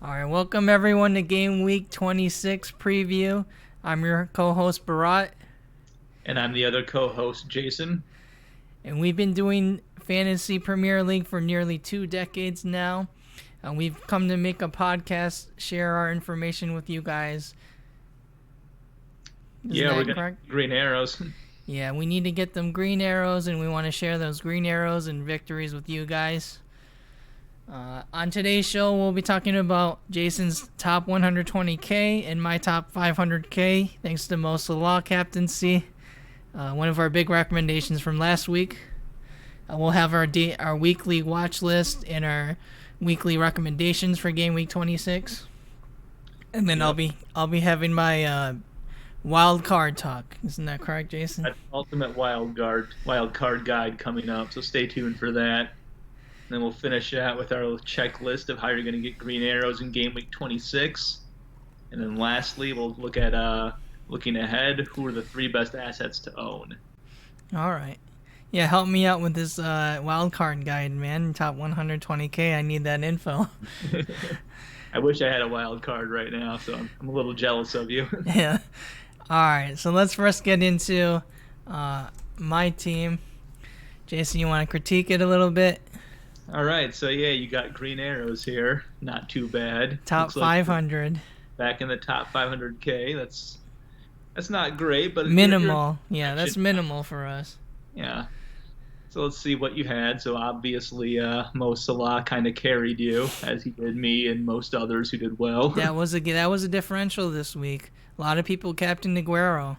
All right, welcome everyone to Gameweek 26 preview. I'm your co-host Beraht, And I'm the other co-host, Jason. and we've been doing Fantasy Premier League for nearly 2 decades now. We've come to make a podcast, share our information with you guys. Isn't We're that gonna correct? green arrows. Yeah, we need to get them green arrows, and we want to share those green arrows and victories with you guys. On today's show, we'll be talking about Jason's top 120K and my top 500K, thanks to Mo Salah captaincy. One of our big recommendations from last week. We'll have our weekly watch list and our weekly recommendations for Game Week 26, and then Yep. I'll be having my wild card talk. Isn't that correct, Jason? That ultimate wild card guide coming up, so stay tuned for that. Then we'll finish out with our checklist of how you're going to get green arrows in Game Week 26. And then lastly, we'll look at looking ahead, who are the 3 best assets to own. All right. Yeah, help me out with this wild card guide, man. Top 120K. I need that info. I wish I had a wild card right now, so I'm a little jealous of you. Yeah. All right. So let's first get into my team. Jason, you want to critique it a little bit? All right, so you got green arrows here. Not too bad. Top Looks like 500. back in the top 500K. That's not great, but Minimal. Yeah, that's minimal for us. Yeah. So let's see what you had. So obviously, Mo Salah kind of carried you, as he did me and most others who did well. That was a differential this week. A lot of people captained Aguero.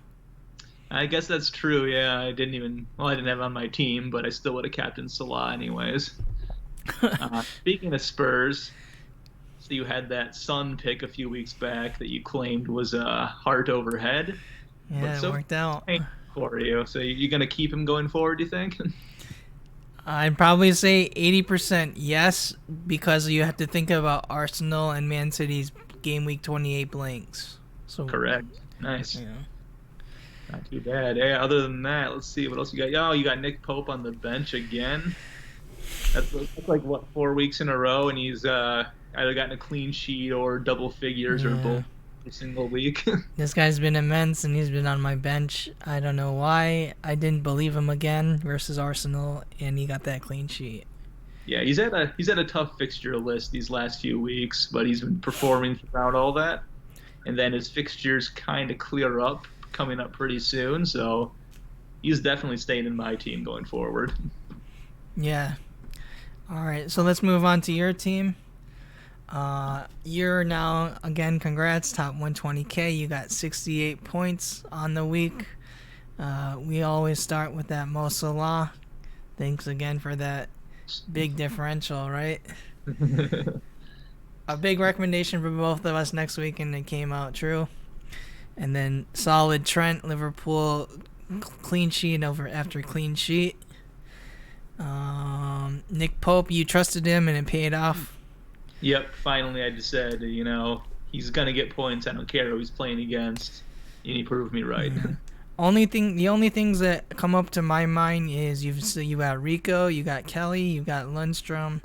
I guess that's true. Yeah, I didn't have him on my team, but I still would have captained Salah anyways. Speaking of Spurs, so you had that Son pick a few weeks back that you claimed was heart over head. Yeah, it worked out. For you. So you're going to keep him going forward, do you think? I'd probably say 80% yes, because you have to think about Arsenal and Man City's Game Week 28 blanks. So Correct. Nice. Yeah. Not too bad. Yeah, other than that, let's see what else you got. Oh, you got Nick Pope on the bench again. That's like what, 4 weeks in a row, and he's either gotten a clean sheet or double figures or both every single week. This guy's been immense, and he's been on my bench. I don't know why. I didn't believe him again versus Arsenal, and he got that clean sheet. Yeah, he's had a tough fixture list these last few weeks, but he's been performing throughout all that. And then his fixtures kind of clear up, coming up pretty soon. So he's definitely staying in my team going forward. Yeah. All right, so let's move on to your team. You're now, again, congrats, top 120K. You got 68 points on the week. We always start with that Mo Salah. Thanks again for that big differential, right? A big recommendation for both of us next week, and it came out true. And then solid Trent, Liverpool, clean sheet after clean sheet. Nick Pope, you trusted him, and it paid off. Yep, finally I just said, he's going to get points. I don't care who he's playing against. And he proved me right. Yeah. The only things that come up to my mind is you got Rico, you got Kelly, you got Lundstrom.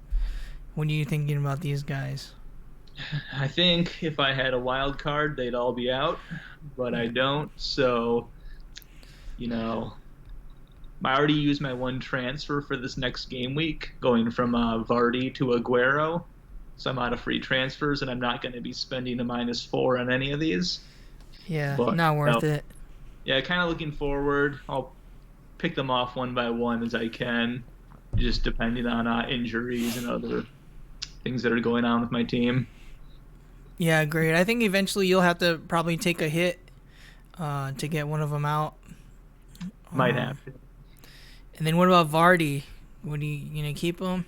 What are you thinking about these guys? I think if I had a wild card, they'd all be out, but I don't. So, I already used my one transfer for this next game week, going from Vardy to Aguero. So I'm out of free transfers, and I'm not going to be spending a -4 on any of these. Yeah, But, not worth it. Yeah, kind of looking forward. I'll pick them off one by one as I can, just depending on injuries and other things that are going on with my team. Yeah, great. I think eventually you'll have to probably take a hit to get one of them out. Might have to. And then what about Vardy? What are you gonna keep him?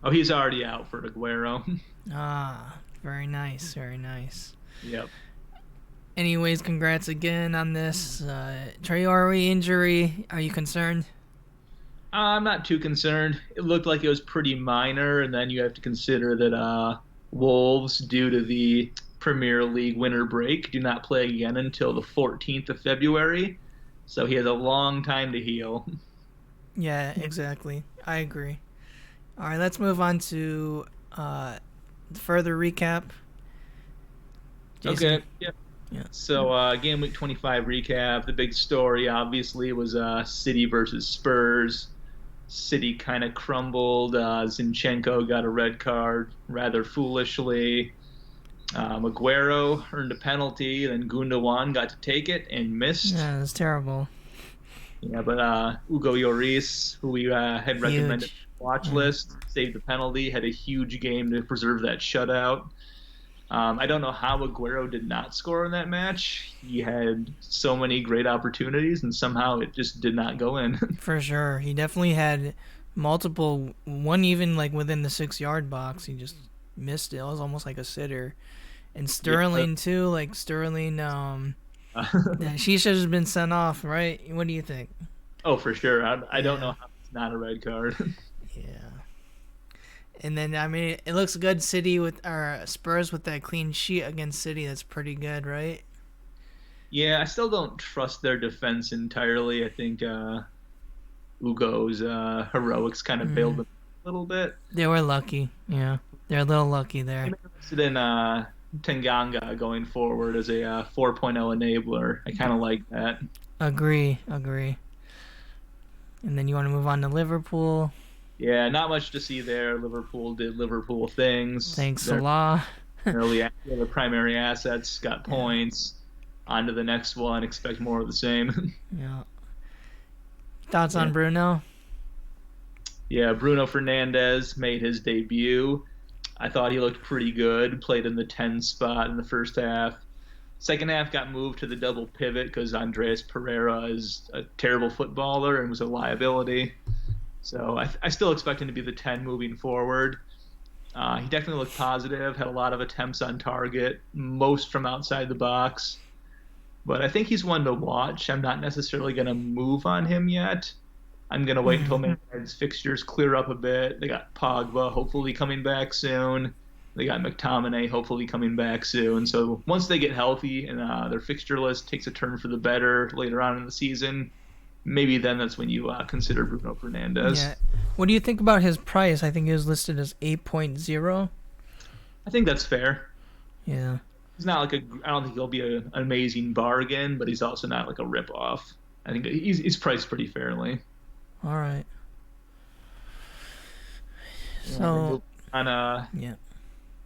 Oh, he's already out for Aguero. Very nice, very nice. Yep. Anyways, congrats again on this Traore injury. Are you concerned? I'm not too concerned. It looked like it was pretty minor, and then you have to consider that Wolves, due to the Premier League winter break, do not play again until the 14th of February. So he has a long time to heal. Yeah, exactly. I agree. All right, let's move on to further recap. Jason. Okay. Yeah. Yeah. So Game Week 25 recap. The big story obviously was City versus Spurs. City kind of crumbled. Zinchenko got a red card rather foolishly. Aguero earned a penalty. Then Gundogan got to take it and missed. Yeah, that's terrible. Yeah, but Hugo Lloris, who we had recommended Huge. watch list, saved the penalty. Had a huge game to preserve that shutout. I don't know how Aguero did not score in that match. He had so many great opportunities, and somehow it just did not go in. For sure. He definitely had multiple, one even like within the 6-yard box. He just missed it. It was almost like a sitter. And Sterling too, like Sterling, yeah, she should have been sent off, right? What do you think? Oh, for sure. I don't know how it's not a red card. Yeah. And then I mean, it looks good. City with our Spurs with that clean sheet against City. That's pretty good, right? Yeah, I still don't trust their defense entirely. I think Ugo's heroics kind of bailed them a little bit. They were lucky. Yeah, they're a little lucky there. I'm interested in Tanganga going forward as a 4.0 enabler. I kind of like that. Agree. And then you want to move on to Liverpool. Yeah, not much to see there. Liverpool did Liverpool things. Thanks, Salah. The primary assets got points. On to the next one. Expect more of the same. Yeah. Thoughts on Bruno? Yeah, Bruno Fernandes made his debut. I thought he looked pretty good. Played in the 10 spot in the first half. Second half got moved to the double pivot because Andreas Pereira is a terrible footballer and was a liability. So I still expect him to be the 10 moving forward. He definitely looked positive, had a lot of attempts on target, most from outside the box. But I think he's one to watch. I'm not necessarily going to move on him yet. I'm going to wait until Man United's fixtures clear up a bit. They got Pogba hopefully coming back soon. They got McTominay hopefully coming back soon. So once they get healthy and their fixture list takes a turn for the better later on in the season, maybe then that's when you consider Bruno Fernandes. Yeah. What do you think about his price? I think he was listed as 8.0. I think that's fair. Yeah. He's not like I don't think he'll be an amazing bargain, but he's also not like a rip-off. I think he's priced pretty fairly. All right. So on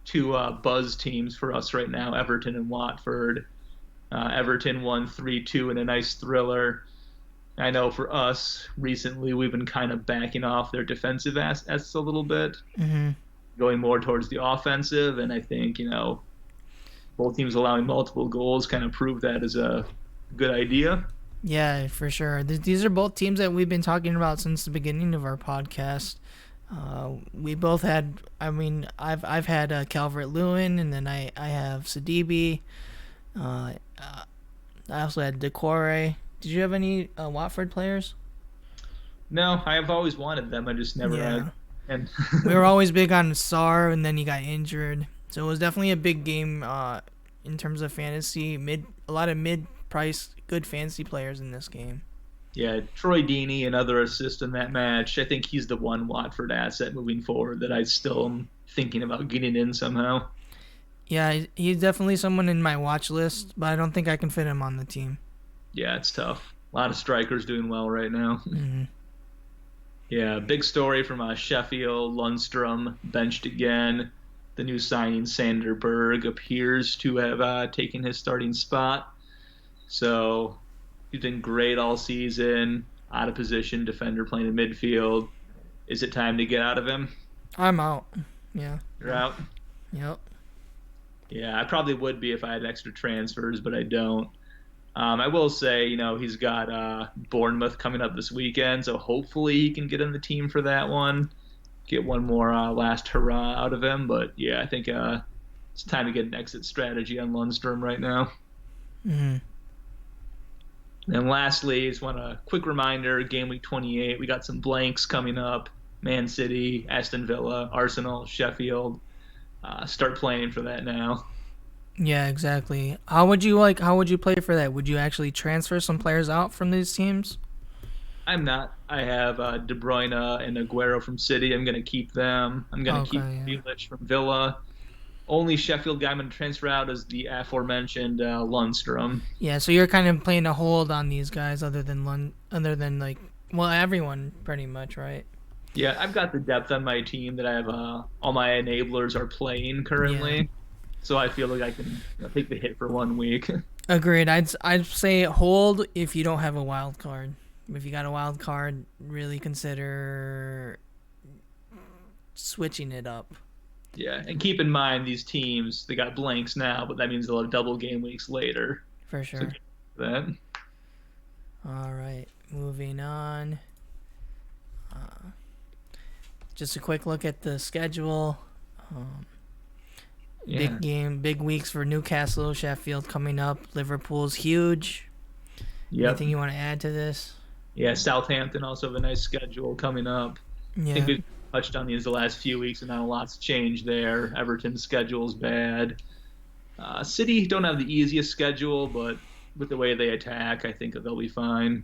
two buzz teams for us right now, Everton and Watford. Everton won 3-2 in a nice thriller. I know for us, recently, we've been kind of backing off their defensive assets a little bit, going more towards the offensive, and I think, both teams allowing multiple goals kind of prove that is a good idea. Yeah, for sure. These are both teams that we've been talking about since the beginning of our podcast. We both had, I've had Calvert-Lewin, and then I have Sidibe. I also had Decore. Did you have any Watford players? No, I have always wanted them. I just never had. And we were always big on Sarr, and then he got injured. So it was definitely a big game in terms of fantasy. A lot of mid-price, good fantasy players in this game. Yeah, Troy Deeney, another assist in that match. I think he's the one Watford asset moving forward that I still am thinking about getting in somehow. Yeah, he's definitely someone in my watch list, but I don't think I can fit him on the team. Yeah, it's tough. A lot of strikers doing well right now. Mm-hmm. Yeah, big story from Sheffield. Lundstrom benched again. The new signing, Sander Berg, appears to have taken his starting spot. So he's been great all season. Out of position, defender playing in midfield. Is it time to get out of him? I'm out. Yeah. You're out? Yep. Yeah, I probably would be if I had extra transfers, but I don't. I will say, he's got Bournemouth coming up this weekend, so hopefully he can get in the team for that one. Get one more last hurrah out of him. But, yeah, I think it's time to get an exit strategy on Lundstrom right now. Mm-hmm. And lastly, just want a quick reminder, Game Week 28, we got some blanks coming up. Man City, Aston Villa, Arsenal, Sheffield. Start planning for that now. Yeah, exactly. How would you play for that? Would you actually transfer some players out from these teams? I'm not. I have De Bruyne and Aguero from City. I'm going to keep them. I'm going to keep Grealish from Villa. Only Sheffield guy I'm going to transfer out is the aforementioned Lundstrom. Yeah, so you're kind of playing a hold on these guys, other than like, well, everyone pretty much, right? Yeah, I've got the depth on my team that I have. All my enablers are playing Yeah, currently, so I feel like I can take the hit for 1 week. agreed. I'd say hold if you don't have a wild card. If you got a wild card, really consider switching it up. Yeah, and keep in mind these teams they got blanks now, but that means they'll have double game weeks later. For So sure. that. All right, moving on. Just a quick look at the schedule. Um, Yeah. big weeks for Newcastle, Sheffield coming up. Liverpool's huge. Yep. Anything you want to add to this? Yeah, Southampton also have a nice schedule coming up. I think Yeah, we've touched on these the last few weeks, and now a lot's changed there. Everton's schedule's bad. City don't have the easiest schedule, but with the way they attack, I think that they'll be fine.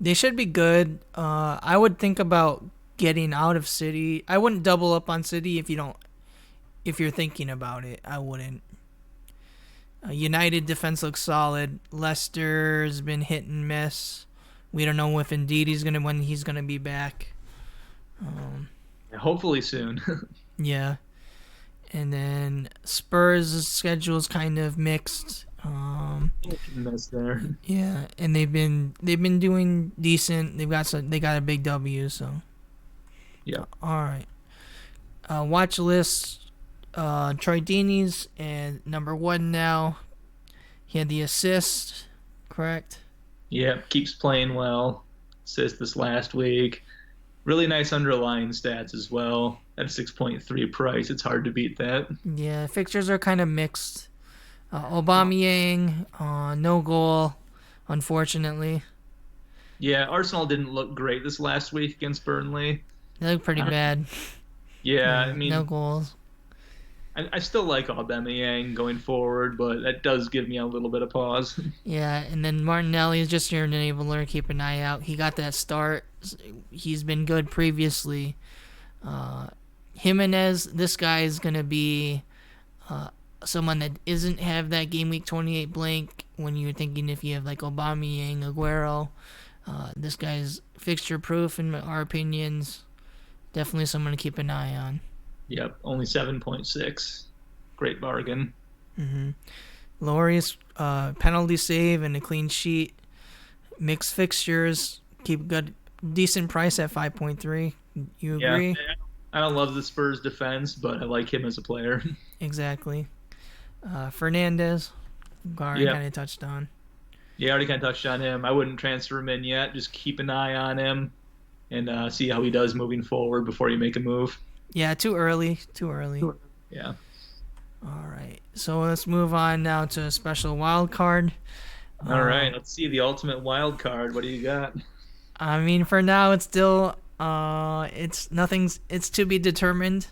they should be good. I would think about getting out of City. I wouldn't double up on City if you don't. If you're thinking about it, I wouldn't. United defense looks solid. Leicester's been hit and miss. We don't know if indeed when he's gonna be back. Yeah, hopefully soon. Yeah, and then Spurs' schedule's kind of mixed. Mess there. Yeah, and they've been doing decent. They got a big W. So Yeah. all right. Watch list. Troy Deeney's and number one now. He had the assist, correct? Yeah, keeps playing well. Assist this last week. Really nice underlying stats as well. At a 6.3 price, it's hard to beat that. Yeah, fixtures are kind of mixed. Aubameyang, no goal, unfortunately. Yeah, Arsenal didn't look great this last week against Burnley. They look pretty bad. Yeah, I No mean, goals. I still like Aubameyang going forward, but that does give me a little bit of pause. Yeah, and then Martinelli is just your enabler. Keep an eye out. He got that start. He's been good previously. Jimenez, this guy is going to be someone that isn't have that game week 28 blank when you're thinking if you have like Aubameyang, Aguero. This guy's fixture proof in our opinions. Definitely someone to keep an eye on. Yep, only 7.6. Great bargain. Laurie's penalty save and a clean sheet. Mixed fixtures. Keep good, decent price at 5.3. You agree? Yeah, I don't love the Spurs defense, but I like him as a player. Exactly. Fernandez. Gary Yeah. kind of touched on. Yeah, I already kind of touched on him. I wouldn't transfer him in yet. Just keep an eye on him and see how he does moving forward before you make a move. Yeah, too early. Too early. Yeah. All right. So let's move on now to a special wild card. All right. Let's see the ultimate wild card. What do you got? I mean, for now, it's still it's to be determined.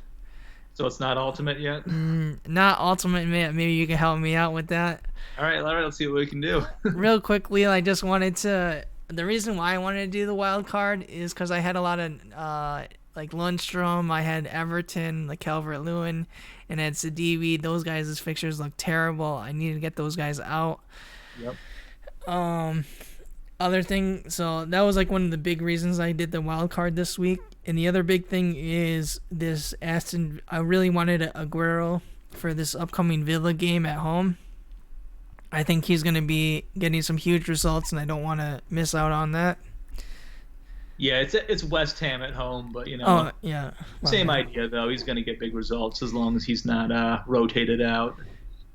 So it's not ultimate yet. Not ultimate, man. Maybe you can help me out with that. All right. Let's see what we can do. Real quickly, I just wanted to. The reason why I wanted to do the wild card is because I had a lot of like Lundstrom, I had Everton, like Calvert-Lewin, and I had Sidibe. Those guys' fixtures look terrible. I need to get those guys out. Yep. Other thing, so that was like one of the big reasons I did the wild card this week. And the other big thing is this Aston. I really wanted Aguero for this upcoming Villa game at home. I think he's going to be getting some huge results, and I don't want to miss out on that. Yeah, it's West Ham at home, but Oh, yeah. same idea though. He's going to get big results as long as he's not rotated out.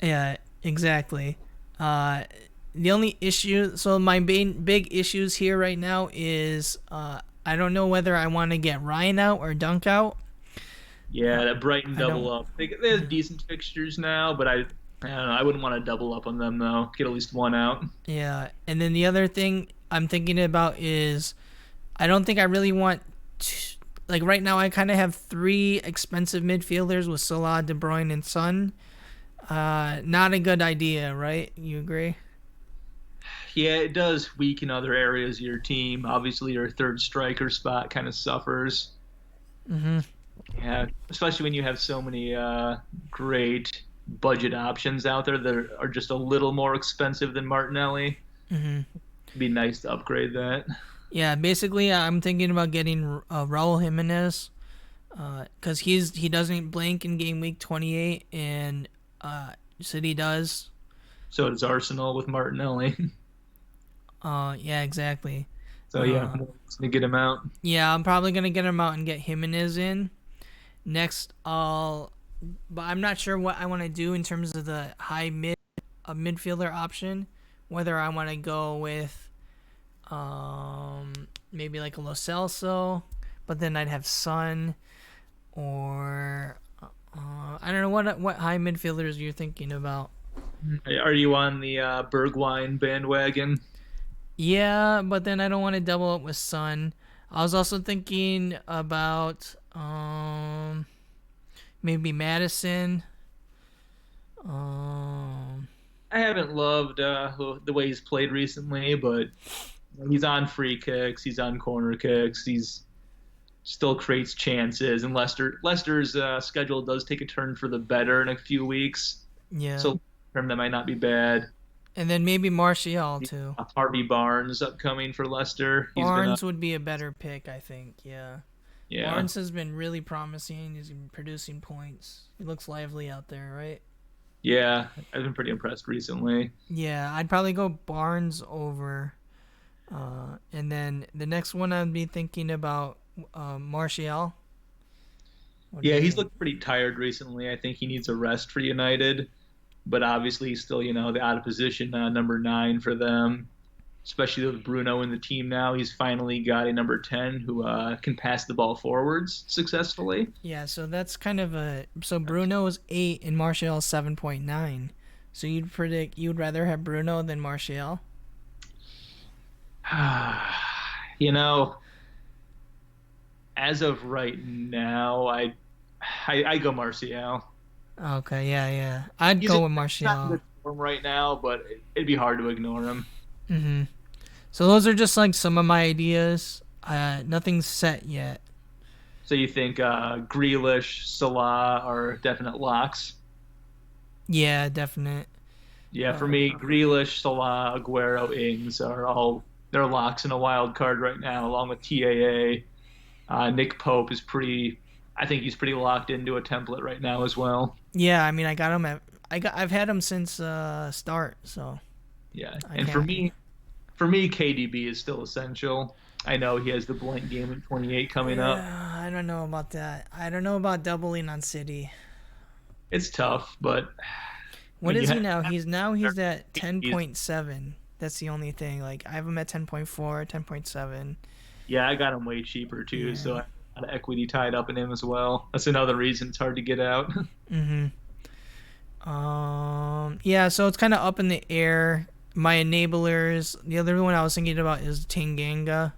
Yeah, exactly. The only issue, so my big issues here right now is I don't know whether I want to get Ryan out or Dunk out. Yeah, that Brighton double don't- up. They have decent fixtures now, but I don't know. I wouldn't want to double up on them though. Get at least one out. Yeah, and then the other thing I'm thinking about is I don't think I really want like right now I kind of have three expensive midfielders with Salah, De Bruyne, and Son. Not a good idea, right? You agree? Yeah, it does weaken other areas of your team. Obviously, your third striker spot kind of suffers. Yeah, especially when you have so many great budget options out there that are just a little more expensive than Martinelli. Hmm. It'd be nice to upgrade that. Yeah, basically, I'm thinking about getting Raul Jimenez, because he doesn't blink in game week 28, and City does. So does Arsenal with Martinelli. Yeah, exactly. So yeah, Uh, to get him out. yeah, I'm probably gonna get him out and get Jimenez in. Next, but I'm not sure what I want to do in terms of the midfielder option. Whether I want to go with maybe like a Lo Celso, but then I'd have Son, or I don't know what high midfielders you're thinking about. Are you on the Bergwijn bandwagon? Yeah, but then I don't want to double up with Son. I was also thinking about maybe Madison. Um, I haven't loved the way he's played recently, but he's on free kicks, he's on corner kicks, he's still creates chances, and Leicester's schedule does take a turn for the better in a few weeks, yeah, so term that might not be bad. and then maybe Martial too. Harvey Barnes upcoming for Leicester. He's been Barnes would be a better pick, I think. Yeah. yeah, Barnes has been really promising. He's been producing points. He looks lively out there, right? yeah. I've been pretty impressed recently. Yeah, I'd probably go Barnes over. And then the next one I'd be thinking about Martial. What do Yeah, you he's think? looked pretty tired recently. I think he needs a rest for United, but obviously he's still the out of position number 9 for them. Especially with Bruno in the team now, he's finally got a number 10 who can pass the ball forwards successfully. Yeah, so that's kind of so Bruno is 8 and Martial is 7.9. So you'd rather have Bruno than Martial? you know, as of right now, I go Martial. Okay, yeah. I'd He's go with not in Martial. good form right now, but it'd be hard to ignore him. Mhm. So those are just like some of my ideas. Nothing's set yet. So you think Grealish, Salah are definite locks? Yeah, definite. Yeah, for me, Grealish, Salah, Aguero, Ings are all they're locks in a wild card right now, along with TAA. Nick Pope is pretty. I think he's pretty locked into a template right now as well. Yeah, I mean, I got him I've had him since start, so Yeah, I and can't. for me, KDB is still essential. I know he has the blank game in 28 coming up. Yeah, I don't know about that. I don't know about doubling on City. It's tough, but What when you is he have now? He's at he's 10.7. That's the only thing. Like I have him at 10.4, 10.7. yeah, I got him way cheaper too, so I Yeah. have a lot of equity tied up in him as well. That's another reason it's hard to get out. Mhm. Yeah, so it's kind of up in the air. My enablers. The other one I was thinking about is Tanganga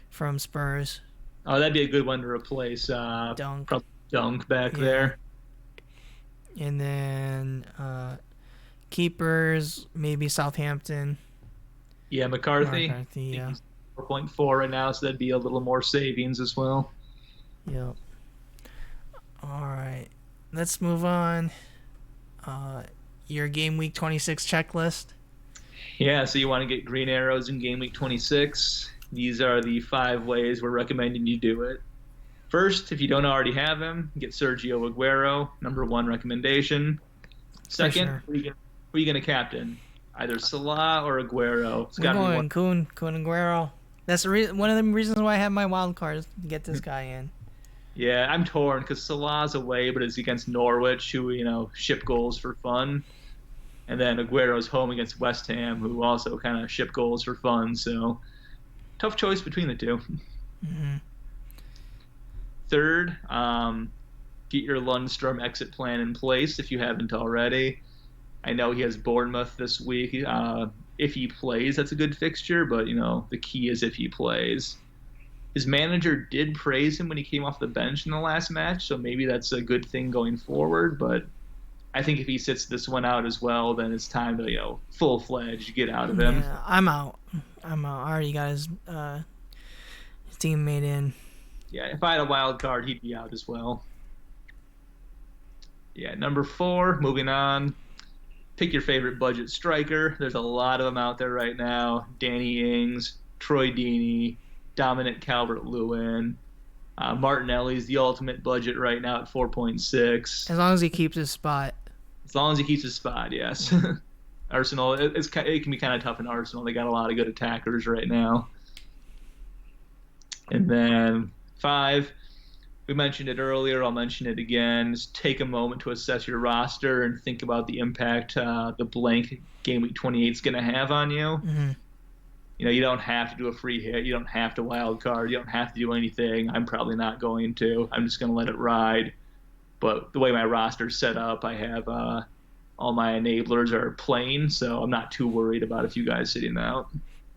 from Spurs. Oh, that'd be a good one to replace Dunk. probably Dunk back Yeah. there. And then keepers, maybe Southampton. Yeah, McCarthy. McCarthy, I think yeah. he's 4.4 right now, so that'd be a little more savings as well. Yep. All right. Let's move on. Your game week 26 checklist. Yeah, so you want to get green arrows in game week 26. These are the 5 ways we're recommending you do it. First, if you don't already have him, get Sergio Aguero, number 1 recommendation. Second, sure. who are you going to captain? Either Salah or Aguero. It's We're got to be going one. Kun Aguero. That's one of the reasons why I have my wild cards to get this guy in. Yeah, I'm torn because Salah's away, but it's against Norwich, who ship goals for fun, and then Aguero's home against West Ham, who also kind of ship goals for fun. So tough choice between the two. Hmm. Third, get your Lundstrom exit plan in place if you haven't already. I know he has Bournemouth this week. If he plays, that's a good fixture, but the key is if he plays. His manager did praise him when he came off the bench in the last match, so maybe that's a good thing going forward. But I think if he sits this one out as well, then it's time to full-fledged get out of him. Yeah, I'm out. I already got his teammate in. Yeah, if I had a wild card, he'd be out as well. Yeah, number 4, moving on. Pick your favorite budget striker. There's a lot of them out there right now. Danny Ings, Troy Deeney, Dominic Calvert-Lewin. Martinelli's the ultimate budget right now at 4.6. As long as he keeps his spot. As long as he keeps his spot, yes. Arsenal, it can be kind of tough in Arsenal. They got a lot of good attackers right now. And then 5, we mentioned it earlier. I'll mention it again. Just take a moment to assess your roster and think about the impact the blank Game Week 28 is going to have on you. Mm-hmm. You don't have to do a free hit. You don't have to wild card. You don't have to do anything. I'm probably not going to. I'm just going to let it ride. But the way my roster's set up, I have all my enablers are playing, so I'm not too worried about a few guys sitting out.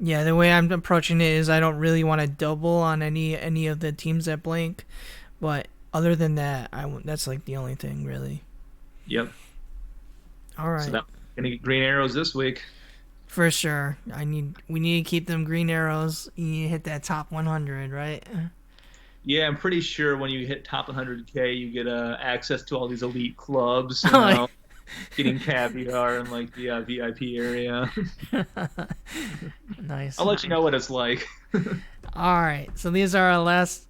Yeah, the way I'm approaching it is I don't really want to double on any of the teams that blank, but other than that, that's like the only thing really. Yep. All right. So gonna get green arrows this week. For sure. We need to keep them green arrows. You need to hit that top 100, right? Yeah, I'm pretty sure when you hit top 100K, you get access to all these elite clubs. Getting caviar in like the VIP area. Nice. I'll let you know what it's like. All right, so these are our last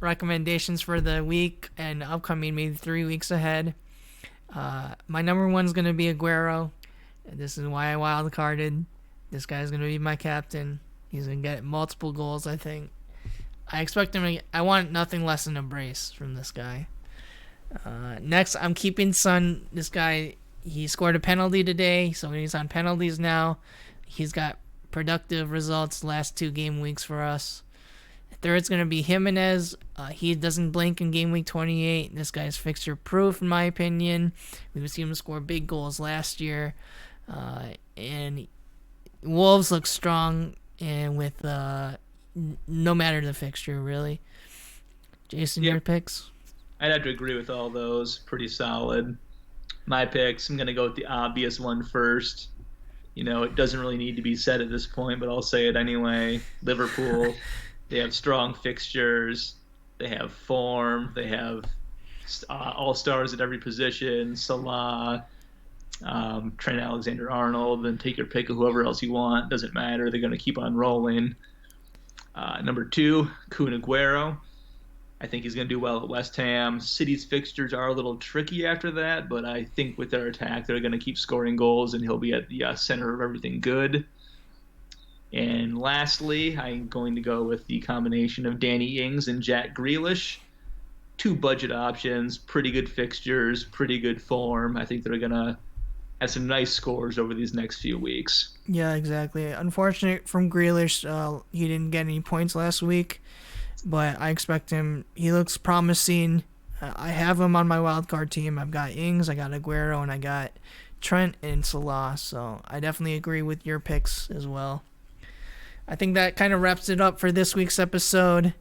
recommendations for the week and upcoming, maybe 3 weeks ahead. My number 1 is going to be Aguero. This is why I wildcarded. This guy's going to be my captain. He's going to get multiple goals, I think. I expect him. I want nothing less than a brace from this guy. Next, I'm keeping Son. This guy, he scored a penalty today, so he's on penalties now. He's got productive results last 2 game weeks for us. Third's going to be Jimenez. He doesn't blink in game week 28. This guy's fixture proof, in my opinion. We've seen him score big goals last year. And Wolves look strong, and with no matter the fixture, really. Jason, your picks? I'd have to agree with all those. Pretty solid. My picks, I'm going to go with the obvious one first. It doesn't really need to be said at this point, but I'll say it anyway. Liverpool, they have strong fixtures. They have form. They have all-stars at every position. Salah, Trent Alexander-Arnold, then take your pick of whoever else you want. Doesn't matter. They're going to keep on rolling. Number 2, Kun Aguero. I think he's going to do well at West Ham. City's fixtures are a little tricky after that, but I think with their attack, they're going to keep scoring goals, and he'll be at the center of everything good. And lastly, I'm going to go with the combination of Danny Ings and Jack Grealish. 2 budget options, pretty good fixtures, pretty good form. I think they're going to have some nice scores over these next few weeks. Yeah, exactly. Unfortunate from Grealish, he didn't get any points last week. But I expect him. He looks promising. I have him on my wildcard team. I've got Ings, I got Aguero, and I got Trent and Salah. So I definitely agree with your picks as well. I think that kind of wraps it up for this week's episode.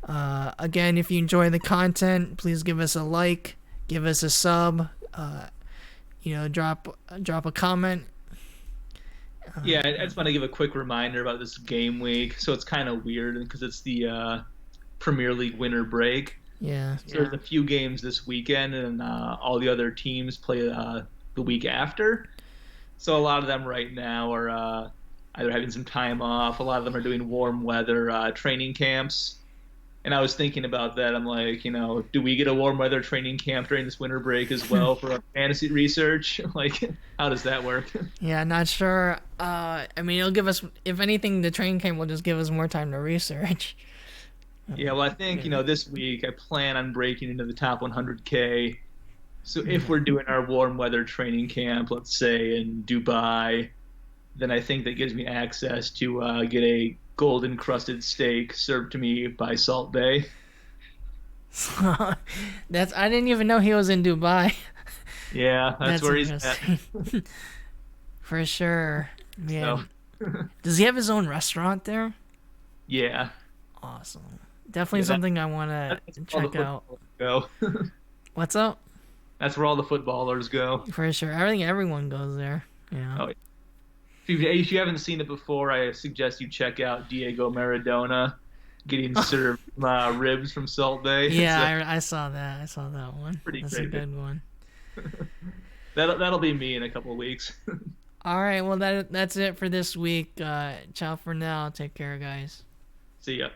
Again, if you enjoy the content, please give us a like, give us a sub. Drop a comment. Yeah, I just want to give a quick reminder about this game week. So it's kind of weird because it's the Premier League winter break. Yeah. So there's a few games this weekend, and all the other teams play the week after. So a lot of them right now are either having some time off. A lot of them are doing warm weather training camps. And I was thinking about that. I'm like, do we get a warm weather training camp during this winter break as well for our fantasy research? Like, how does that work? Yeah, not sure. It'll give us, if anything, the training camp will just give us more time to research. Yeah, well, I think, this week I plan on breaking into the top 100K. So if we're doing our warm weather training camp, let's say in Dubai, then I think that gives me access to get a golden crusted steak served to me by Salt Bay. I didn't even know he was in Dubai. Yeah, that's where he's at. For sure. Man. So. Does he have his own restaurant there? Yeah. Awesome. Definitely something I want to check out. Go. What's up? That's where all the footballers go. For sure. I think everyone goes there. Yeah. Oh, if you haven't seen it before, I suggest you check out Diego Maradona getting served ribs from Salt Bay. Yeah, I saw that. I saw that one. Pretty That's great. a good one. That'll be me in a couple of weeks. All right, well that's it for this week. Ciao for now. Take care, guys. See ya.